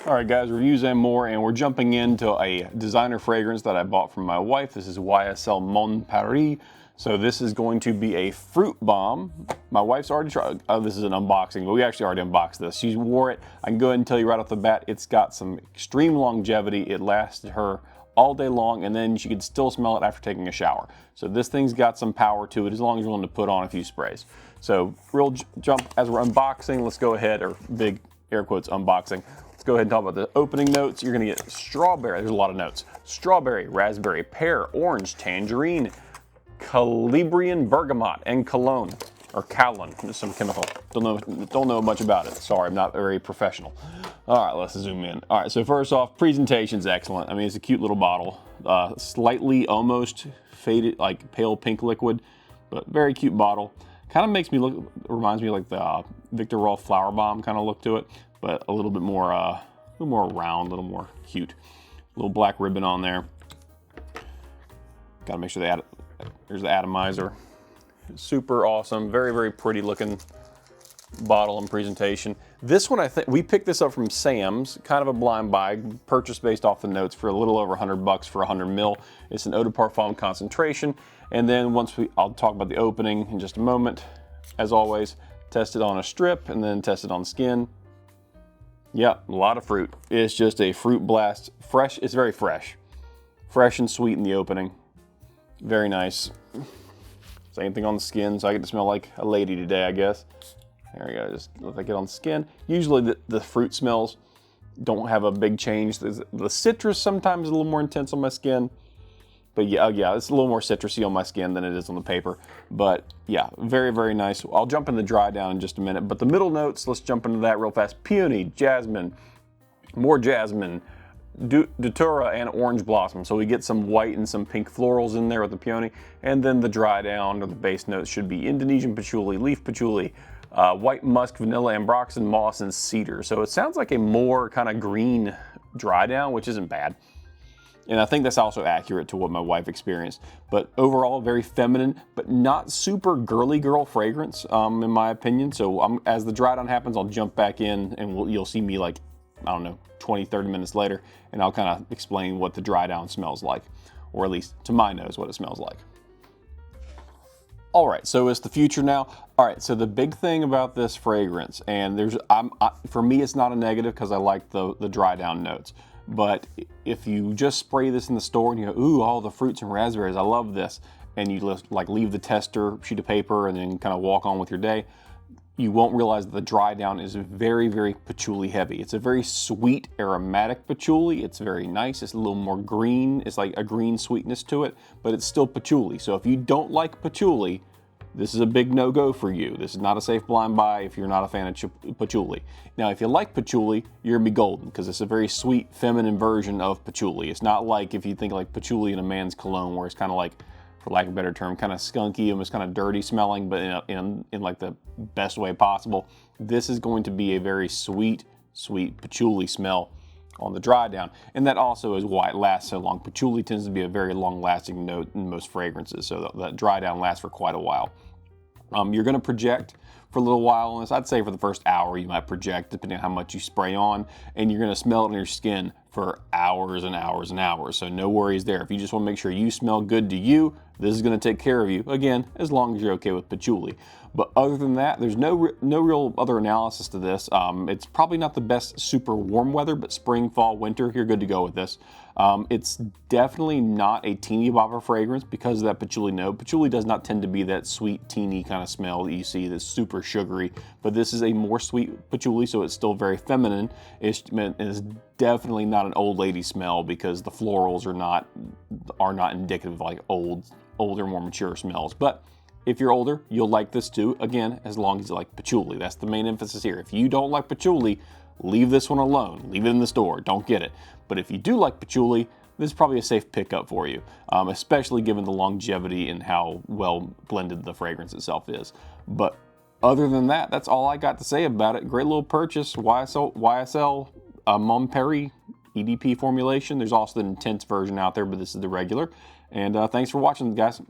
All right, guys, reviews and more, and we're jumping into a designer fragrance that I bought from my wife. This is YSL Mon Paris. So this is going to be a fruit bomb. My wife's already tried, this is an unboxing, but we actually already unboxed this. She wore it. I can go ahead and tell you right off the bat, it's got some extreme longevity. It lasted her all day long, and then she could still smell it after taking a shower. So this thing's got some power to it as long as you're willing to put on a few sprays. So real jump, as we're unboxing, let's go ahead, or big air quotes unboxing. Let's go ahead and talk about the opening notes. You're gonna get strawberry, there's a lot of notes. Strawberry, raspberry, pear, orange, tangerine, Calabrian, bergamot, and cologne, or cologne, just some chemical. Don't know much about it. Sorry, I'm not very professional. All right, let's zoom in. All right, so first off, presentation's excellent. I mean, it's a cute little bottle. Slightly, almost faded, like pale pink liquid, but very cute bottle. Kind of makes me look, reminds me of like the Viktor Rolf Flowerbomb kind of look to it, but a little bit more, round, a little more cute. Little black ribbon on there. Got to make sure they add, there's the atomizer. Super awesome, very, very pretty looking bottle and presentation. This one, I think, we picked this up from Sam's, kind of a blind buy, purchased based off the notes for a little over 100 bucks for 100 mil. It's an Eau de Parfum concentration. And then I'll talk about the opening in just a moment. As always, test it on a strip and then test it on skin. Yep, a lot of fruit. It's just a fruit blast. Fresh, it's very fresh. Fresh and sweet in the opening. Very nice. Same thing on the skin, so I get to smell like a lady today, I guess. There we go, just let that get on the skin. Usually the fruit smells don't have a big change. The citrus sometimes is a little more intense on my skin. But yeah, it's a little more citrusy on my skin than it is on the paper. But yeah, very, very nice. I'll jump in the dry down in just a minute. But the middle notes, let's jump into that real fast. Peony, jasmine, more jasmine, datura, and orange blossom. So we get some white and some pink florals in there with the peony. And then the dry down or the base notes should be Indonesian patchouli, leaf patchouli, white musk, vanilla, ambroxan, moss, and cedar. So it sounds like a more kind of green dry down, which isn't bad. And I think that's also accurate to what my wife experienced. But overall, very feminine, but not super girly girl fragrance, in my opinion. So as the dry down happens, I'll jump back in and you'll see me like, I don't know, 20, 30 minutes later, and I'll kind of explain what the dry down smells like, or at least to my nose, what it smells like. All right, so it's the future now. All right, so the big thing about this fragrance, and for me, it's not a negative because I like the dry down notes. But if you just spray this in the store and you go, ooh, all the fruits and raspberries, I love this, and you like leave the tester, sheet of paper, and then kind of walk on with your day, you won't realize that the dry down is very, very patchouli heavy. It's a very sweet, aromatic patchouli. It's very nice. It's a little more green. It's like a green sweetness to it, but it's still patchouli. So if you don't like patchouli, this is a big no-go for you. This is not a safe blind buy if you're not a fan of patchouli. Now, if you like patchouli, you're gonna be golden because it's a very sweet, feminine version of patchouli. It's not like if you think like patchouli in a man's cologne, where it's kind of like, for lack of a better term, kind of skunky, almost kind of dirty smelling, but in like the best way possible. This is going to be a very sweet, sweet patchouli smell on the dry down. And that also is why it lasts so long. Patchouli tends to be a very long lasting note in most fragrances, so that dry down lasts for quite a while. You're gonna project for a little while on this. I'd say for the first hour you might project, depending on how much you spray on, and you're gonna smell it on your skin for hours and hours and hours. So no worries there. If you just wanna make sure you smell good to you, this is gonna take care of you. Again, as long as you're okay with patchouli. But other than that, there's no real other analysis to this. It's probably not the best super warm weather, but spring, fall, winter, you're good to go with this. It's definitely not a teeny bopper fragrance because of that patchouli note. Patchouli does not tend to be that sweet, teeny kind of smell that you see that's super sugary, but this is a more sweet patchouli, so it's still very feminine. It's definitely not an old lady smell because the florals are not indicative of like older, more mature smells. But if you're older, you'll like this too. Again, as long as you like patchouli. That's the main emphasis here. If you don't like patchouli, leave this one alone. Leave it in the store. Don't get it. But if you do like patchouli, this is probably a safe pickup for you, especially given the longevity and how well blended the fragrance itself is. But other than that, that's all I got to say about it. Great little purchase. YSL Mon Paris EDP formulation. There's also the intense version out there, but this is the regular. And thanks for watching, guys.